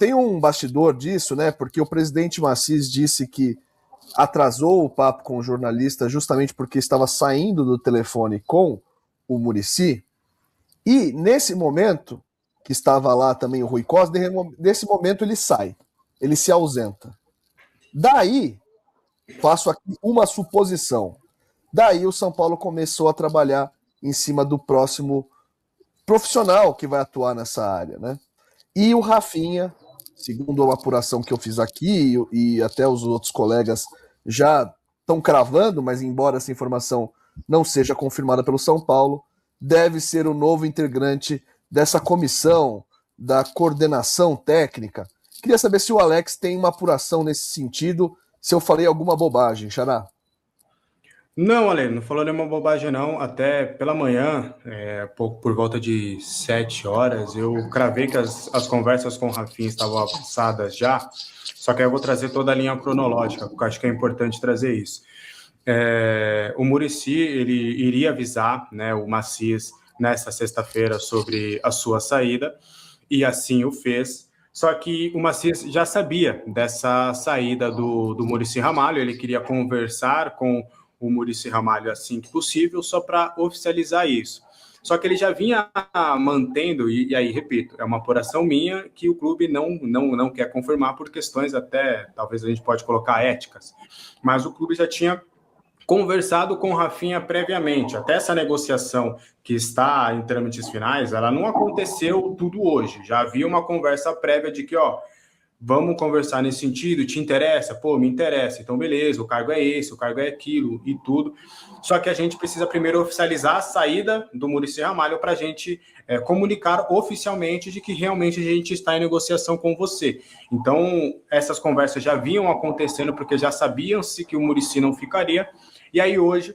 tem um bastidor disso, né? Porque o presidente Maciz disse que atrasou o papo com o jornalista justamente porque estava saindo do telefone com o Muricy. E nesse momento, que estava lá também o Rui Costa, nesse momento ele sai, ele se ausenta. Daí, faço aqui uma suposição. Daí o São Paulo começou a trabalhar em cima do próximo profissional que vai atuar nessa área, né? E o Rafinha, segundo a apuração que eu fiz aqui, e até os outros colegas já estão cravando, mas embora essa informação não seja confirmada pelo São Paulo, deve ser o novo integrante dessa comissão da coordenação técnica. Queria saber se o Alex tem uma apuração nesse sentido, se eu falei alguma bobagem, Xará. Não, Ale, não falou nenhuma bobagem não, até pela manhã, por volta de 7 horas, eu cravei que as conversas com o Rafinha estavam avançadas já, só que aí eu vou trazer toda a linha cronológica, porque eu acho que é importante trazer isso. O Muricy, ele iria avisar, né, o Maciz nessa sexta-feira sobre a sua saída, e assim o fez. Só que o Maciz já sabia dessa saída do Muricy Ramalho, ele queria conversar com o Muricy Ramalho assim que possível, só para oficializar isso. Só que ele já vinha mantendo, e aí, repito, é uma apuração minha que o clube não quer confirmar por questões até, talvez a gente pode colocar éticas, mas o clube já tinha conversado com o Rafinha previamente. Até essa negociação que está em trâmites finais, ela não aconteceu tudo hoje. Já havia uma conversa prévia de que, vamos conversar nesse sentido, te interessa? Pô, me interessa. Então, beleza, o cargo é esse, o cargo é aquilo e tudo. Só que a gente precisa primeiro oficializar a saída do Muricy Ramalho para a gente comunicar oficialmente de que realmente a gente está em negociação com você. Então, essas conversas já vinham acontecendo porque já sabiam-se que o Muricy não ficaria. E aí hoje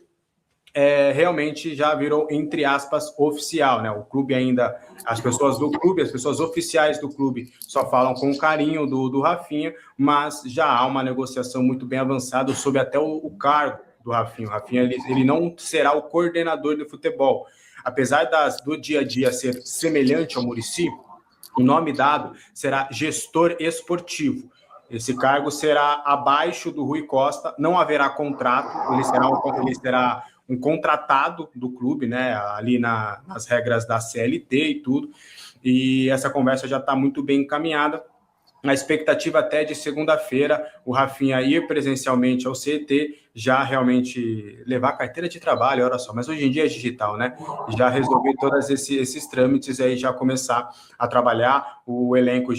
realmente já virou, entre aspas, oficial, né? O clube ainda, as pessoas do clube, as pessoas oficiais do clube só falam com carinho do Rafinha, mas já há uma negociação muito bem avançada sobre até o cargo do Rafinha. O Rafinha ele não será o coordenador de futebol. Apesar do dia a dia ser semelhante ao Muricy, o nome dado será gestor esportivo. Esse cargo será abaixo do Rui Costa, não haverá contrato, ele será um contratado do clube, né, ali nas regras da CLT e tudo, e essa conversa já está muito bem encaminhada. A expectativa até de segunda-feira, o Rafinha ir presencialmente ao CT, já realmente levar a carteira de trabalho, olha só, mas hoje em dia é digital, né? Já resolver todos esses trâmites aí, já começar a trabalhar. O elenco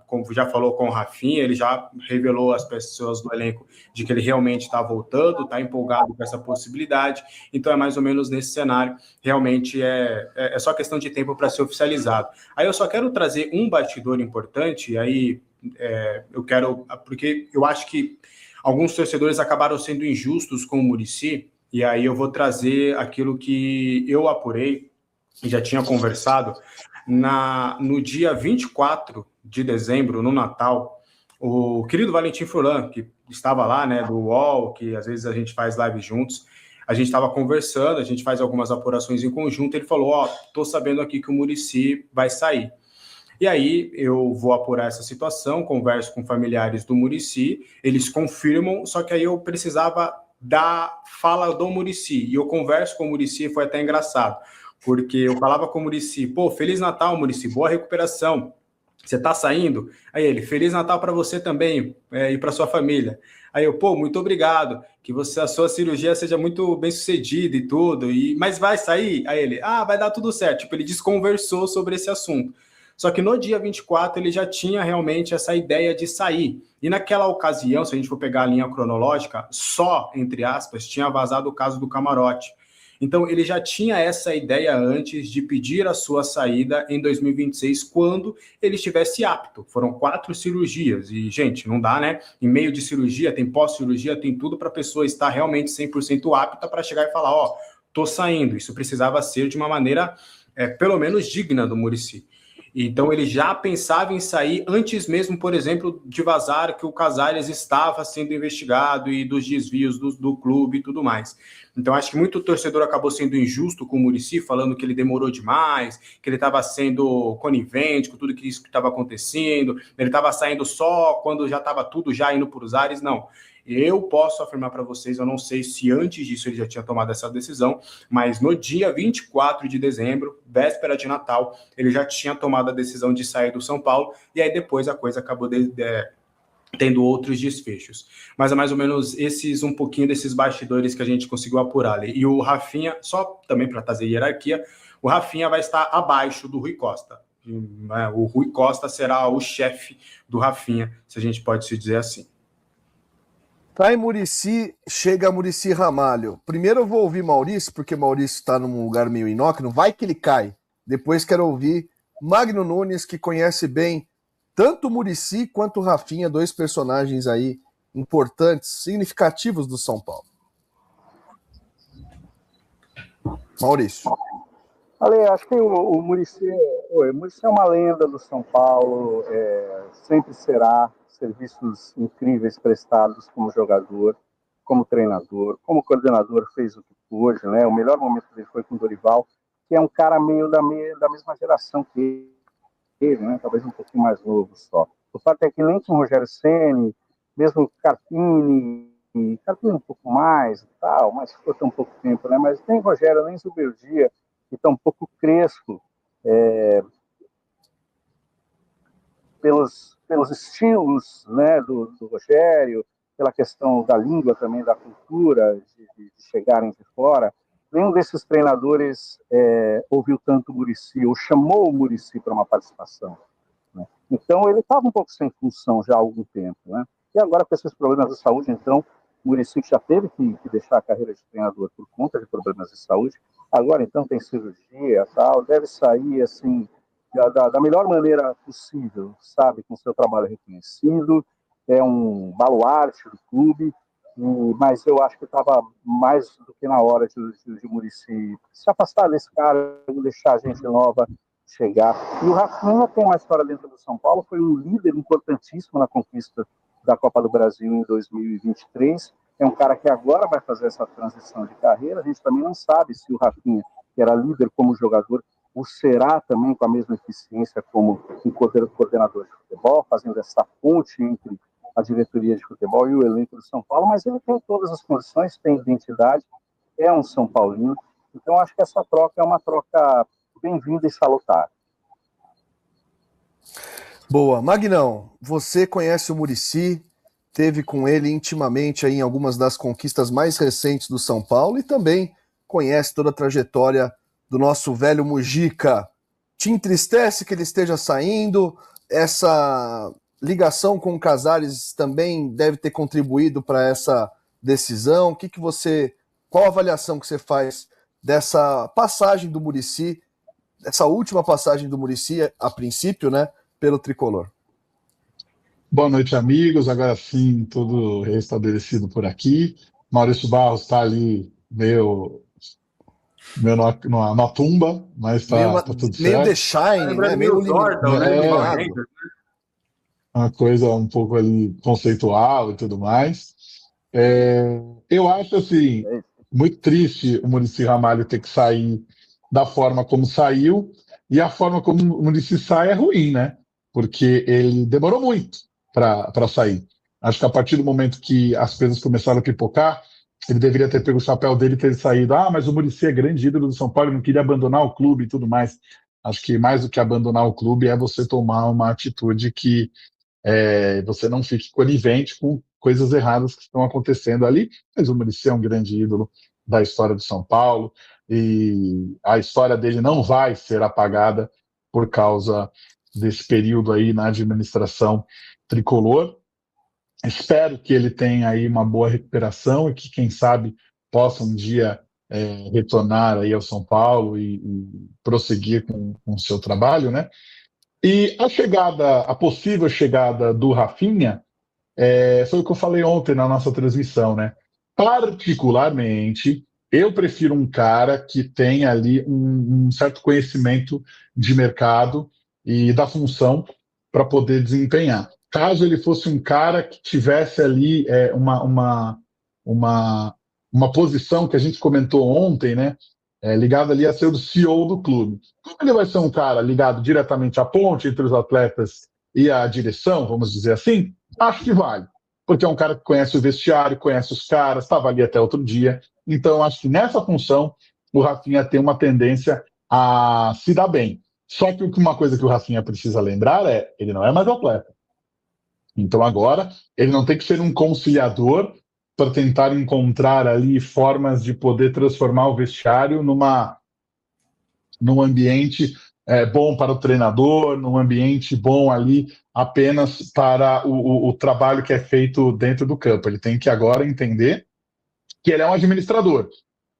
como já falou com o Rafinha, ele já revelou às pessoas do elenco de que ele realmente está voltando, está empolgado com essa possibilidade. Então é mais ou menos nesse cenário, realmente é só questão de tempo para ser oficializado. Aí eu só quero trazer um bastidor importante, e aí eu quero, porque eu acho que alguns torcedores acabaram sendo injustos com o Muricy, e aí eu vou trazer aquilo que eu apurei e já tinha conversado. No dia 24 de dezembro, no Natal, o querido Valentim Furlan, que estava lá, né, do UOL, que às vezes a gente faz live juntos, a gente estava conversando, a gente faz algumas apurações em conjunto, ele falou, tô sabendo aqui que o Muricy vai sair. E aí eu vou apurar essa situação, converso com familiares do Muricy, eles confirmam, só que aí eu precisava da fala do Muricy, e eu converso com o Muricy, foi até engraçado, porque eu falava com o Muricy, pô, Feliz Natal, Muricy, boa recuperação, você tá saindo? Aí ele, Feliz Natal para você também, e para sua família. Aí eu, pô, muito obrigado, que a sua cirurgia seja muito bem sucedida e tudo, mas vai sair? Aí ele, vai dar tudo certo, tipo, ele desconversou sobre esse assunto. Só que no dia 24 ele já tinha realmente essa ideia de sair. E naquela ocasião, se a gente for pegar a linha cronológica, só, entre aspas, tinha vazado o caso do camarote. Então ele já tinha essa ideia antes de pedir a sua saída em 2026, quando ele estivesse apto. Foram 4 cirurgias. E, gente, não dá, né? Em meio de cirurgia, tem pós-cirurgia, tem tudo para a pessoa estar realmente 100% apta para chegar e falar, tô saindo. Isso precisava ser de uma maneira, pelo menos, digna do Muricy. Então ele já pensava em sair antes mesmo, por exemplo, de vazar que o Casares estava sendo investigado e dos desvios do clube e tudo mais. Então acho que muito torcedor acabou sendo injusto com o Muricy, falando que ele demorou demais, que ele estava sendo conivente com tudo que isso que estava acontecendo, ele estava saindo só quando já estava tudo já indo para os ares. Não. Eu posso afirmar para vocês, eu não sei se antes disso ele já tinha tomado essa decisão, mas no dia 24 de dezembro, véspera de Natal, ele já tinha tomado a decisão de sair do São Paulo, e aí depois a coisa acabou tendo outros desfechos. Mas é mais ou menos um pouquinho desses bastidores que a gente conseguiu apurar ali. E o Rafinha, só também para trazer hierarquia, o Rafinha vai estar abaixo do Rui Costa. O Rui Costa será o chefe do Rafinha, se a gente pode se dizer assim. Tá em Muricy, chega Muricy Ramalho. Primeiro eu vou ouvir Maurício, porque Maurício está num lugar meio inócuo, vai que ele cai. Depois quero ouvir Magno Nunes, que conhece bem tanto o Muricy quanto o Rafinha, dois personagens aí importantes, significativos do São Paulo. Maurício. Ale, acho que o Muricy é uma lenda do São Paulo, sempre será. Serviços incríveis prestados como jogador, como treinador, como coordenador, fez o que pôde, né? O melhor momento dele foi com o Dorival, que é um cara meio da mesma geração que ele, né? Talvez um pouquinho mais novo só. O fato é que nem com o Rogério Ceni, mesmo Carpini um pouco mais e tal, mas ficou tão pouco tempo, né? Mas nem Rogério, nem Zubeldia, que está um pouco crespo, pelos estilos, né, do Rogério, pela questão da língua também, da cultura, de chegarem de fora. Nenhum desses treinadores ouviu tanto o Muricy, ou chamou o Muricy para uma participação. Né? Então, ele estava um pouco sem função já há algum tempo. Né? E agora, com esses problemas de saúde, então, o Muricy já teve que deixar a carreira de treinador por conta de problemas de saúde. Agora, então, tem cirurgia, tal, deve sair, assim, da melhor maneira possível, sabe, com seu trabalho reconhecido, é um baluarte do clube, mas eu acho que estava mais do que na hora de Muricy se afastar desse cara, deixar a gente nova chegar. E o Rafinha tem uma história dentro do São Paulo, foi um líder importantíssimo na conquista da Copa do Brasil em 2023, é um cara que agora vai fazer essa transição de carreira, a gente também não sabe se o Rafinha, que era líder como jogador, o será também com a mesma eficiência como um coordenador de futebol, fazendo essa ponte entre a diretoria de futebol e o elenco do São Paulo, mas ele tem todas as condições, tem identidade, é um São Paulino, então acho que essa troca é uma troca bem-vinda e salutar. Boa. Magnão, você conhece o Muricy, teve com ele intimamente aí em algumas das conquistas mais recentes do São Paulo e também conhece toda a trajetória do nosso velho Mujica. Te entristece que ele esteja saindo? Essa ligação com o Casares também deve ter contribuído para essa decisão? Qual a avaliação que você faz dessa passagem do Muricy, essa última passagem do Muricy, a princípio, né, pelo Tricolor? Boa noite, amigos. Agora sim, tudo restabelecido por aqui. Maurício Barros está ali meio na tumba, mas tá tudo certo. Meio The Shine, né? Meio Jordan, né? Uma coisa um pouco ali conceitual e tudo mais. Eu acho assim muito triste o Muricy Ramalho ter que sair da forma como saiu, e a forma como o Muricy sai é ruim, né? Porque ele demorou muito para sair. Acho que a partir do momento que as coisas começaram a pipocar, ele deveria ter pego o chapéu dele e ter saído. Mas o Muricy é grande ídolo do São Paulo, não queria abandonar o clube e tudo mais. Acho que mais do que abandonar o clube é você tomar uma atitude que você não fique conivente com coisas erradas que estão acontecendo ali. Mas o Muricy é um grande ídolo da história do São Paulo e a história dele não vai ser apagada por causa desse período aí na administração tricolor. Espero que ele tenha aí uma boa recuperação e que, quem sabe, possa um dia retornar aí ao São Paulo e prosseguir com o seu trabalho, né? E a possível chegada do Rafinha, foi o que eu falei ontem na nossa transmissão, né? Particularmente, eu prefiro um cara que tenha ali um certo conhecimento de mercado e da função para poder desempenhar. Caso ele fosse um cara que tivesse ali uma posição que a gente comentou ontem, né, ligado ali a ser o CEO do clube. Como ele vai ser um cara ligado diretamente à ponte entre os atletas e a direção, vamos dizer assim? Acho que vale, porque é um cara que conhece o vestiário, conhece os caras, estava ali até outro dia. Então, acho que nessa função o Rafinha tem uma tendência a se dar bem. Só que uma coisa que o Rafinha precisa lembrar é ele não é mais atleta. Então agora ele não tem que ser um conciliador para tentar encontrar ali formas de poder transformar o vestiário num ambiente bom para o treinador, num ambiente bom ali apenas para o trabalho que é feito dentro do campo. Ele tem que agora entender que ele é um administrador.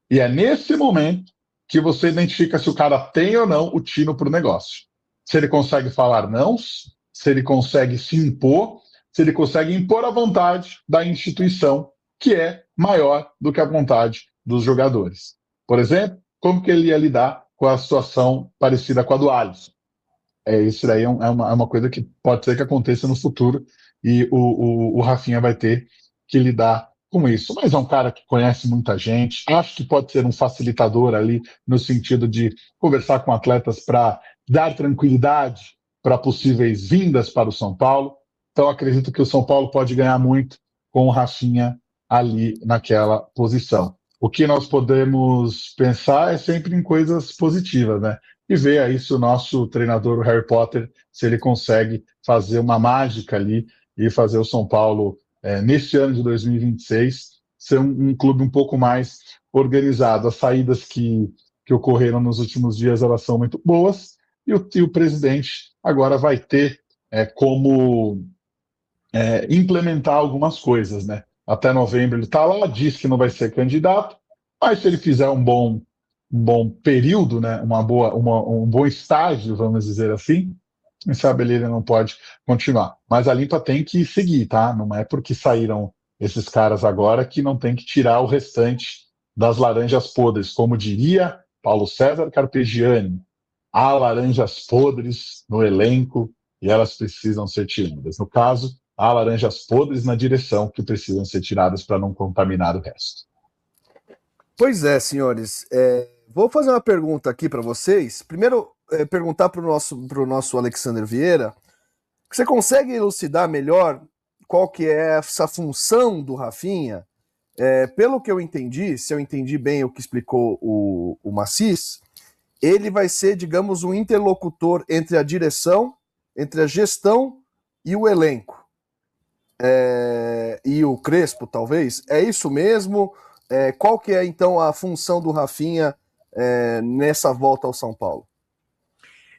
E é nesse momento que você identifica se o cara tem ou não o tino para o negócio. Se ele consegue falar não, se ele consegue se impor, se ele consegue impor a vontade da instituição, que é maior do que a vontade dos jogadores. Por exemplo, como que ele ia lidar com a situação parecida com a do Alisson? Isso daí é uma coisa que pode ser que aconteça no futuro e o Rafinha vai ter que lidar com isso. Mas é um cara que conhece muita gente, acho que pode ser um facilitador ali no sentido de conversar com atletas para dar tranquilidade para possíveis vindas para o São Paulo. Então acredito que o São Paulo pode ganhar muito com o Rafinha ali naquela posição. O que nós podemos pensar é sempre em coisas positivas, né? E ver aí se o nosso treinador, o Harry Potter, se ele consegue fazer uma mágica ali e fazer o São Paulo, nesse ano de 2026, ser um clube um pouco mais organizado. As saídas que ocorreram nos últimos dias, elas são muito boas, e o presidente agora vai ter como implementar algumas coisas, né? Até novembro ele está lá, diz que não vai ser candidato, mas se ele fizer um bom período, né? Um bom estágio, vamos dizer assim, quem sabe ele não pode continuar. Mas a limpa tem que seguir, tá? Não é porque saíram esses caras agora que não tem que tirar o restante das laranjas podres. Como diria Paulo César Carpegiani, há laranjas podres no elenco e elas precisam ser tiradas. No caso, há laranjas podres na direção que precisam ser tiradas para não contaminar o resto. Pois é, senhores. Vou fazer uma pergunta aqui para vocês. Primeiro, perguntar para o nosso Alexander Vieira, você consegue elucidar melhor qual que é essa função do Rafinha? Pelo que eu entendi, se eu entendi bem o que explicou o Massis, ele vai ser, digamos, um interlocutor entre a direção, entre a gestão e o elenco. E o Crespo, talvez. É isso mesmo? Qual que é, então, a função do Rafinha nessa volta ao São Paulo?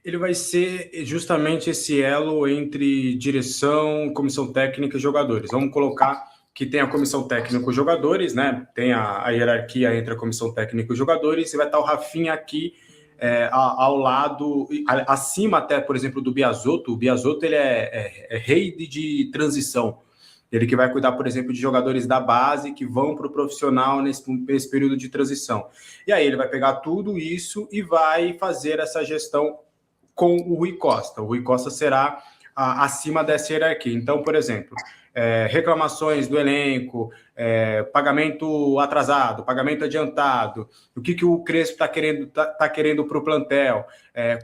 Ele vai ser justamente esse elo entre direção, comissão técnica e jogadores. Vamos colocar que tem a comissão técnica e jogadores, né? Tem a hierarquia entre a comissão técnica e jogadores, e vai estar o Rafinha aqui ao lado, acima até, por exemplo, do Biasotto. O Biasotto ele é rei de transição. Ele que vai cuidar, por exemplo, de jogadores da base que vão para o profissional nesse período de transição. E aí ele vai pegar tudo isso e vai fazer essa gestão com o Rui Costa. O Rui Costa será acima dessa hierarquia. Então, por exemplo, reclamações do elenco, pagamento atrasado, pagamento adiantado, o que o Crespo está querendo para o plantel,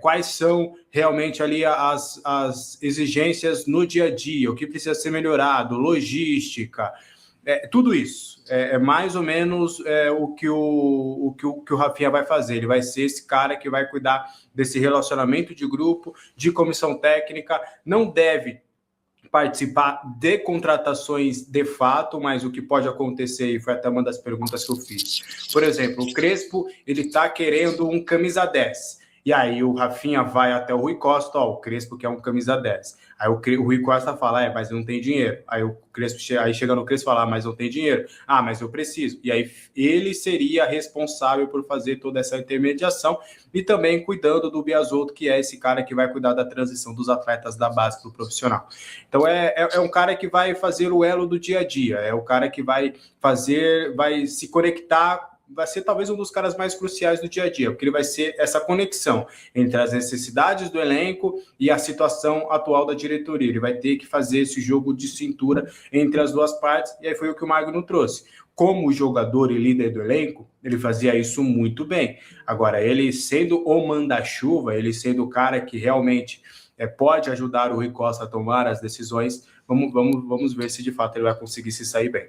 quais são realmente ali as exigências no dia a dia, o que precisa ser melhorado, logística, tudo isso. É mais ou menos o que o Rafinha vai fazer. Ele vai ser esse cara que vai cuidar desse relacionamento de grupo, de comissão técnica, não deve participar de contratações de fato, mas o que pode acontecer, e foi até uma das perguntas que eu fiz. Por exemplo, o Crespo, ele está querendo um camisa 10. E aí o Rafinha vai até o Rui Costa, o Crespo quer um camisa 10. Aí o Rui Costa fala, mas não tem dinheiro. Aí o Crespo chega no Crespo e fala, mas não tem dinheiro. Mas eu preciso. E aí ele seria responsável por fazer toda essa intermediação e também cuidando do Biasotto, que é esse cara que vai cuidar da transição dos atletas da base para o profissional. Então é um cara que vai fazer o elo do dia a dia, é o cara que vai se conectar vai ser talvez um dos caras mais cruciais do dia a dia, porque ele vai ser essa conexão entre as necessidades do elenco e a situação atual da diretoria. Ele vai ter que fazer esse jogo de cintura entre as duas partes, e aí foi o que o Magno trouxe. Como jogador e líder do elenco, ele fazia isso muito bem. Agora, ele sendo o manda-chuva, ele sendo o cara que realmente pode ajudar o Rui Costa a tomar as decisões, vamos ver se de fato ele vai conseguir se sair bem.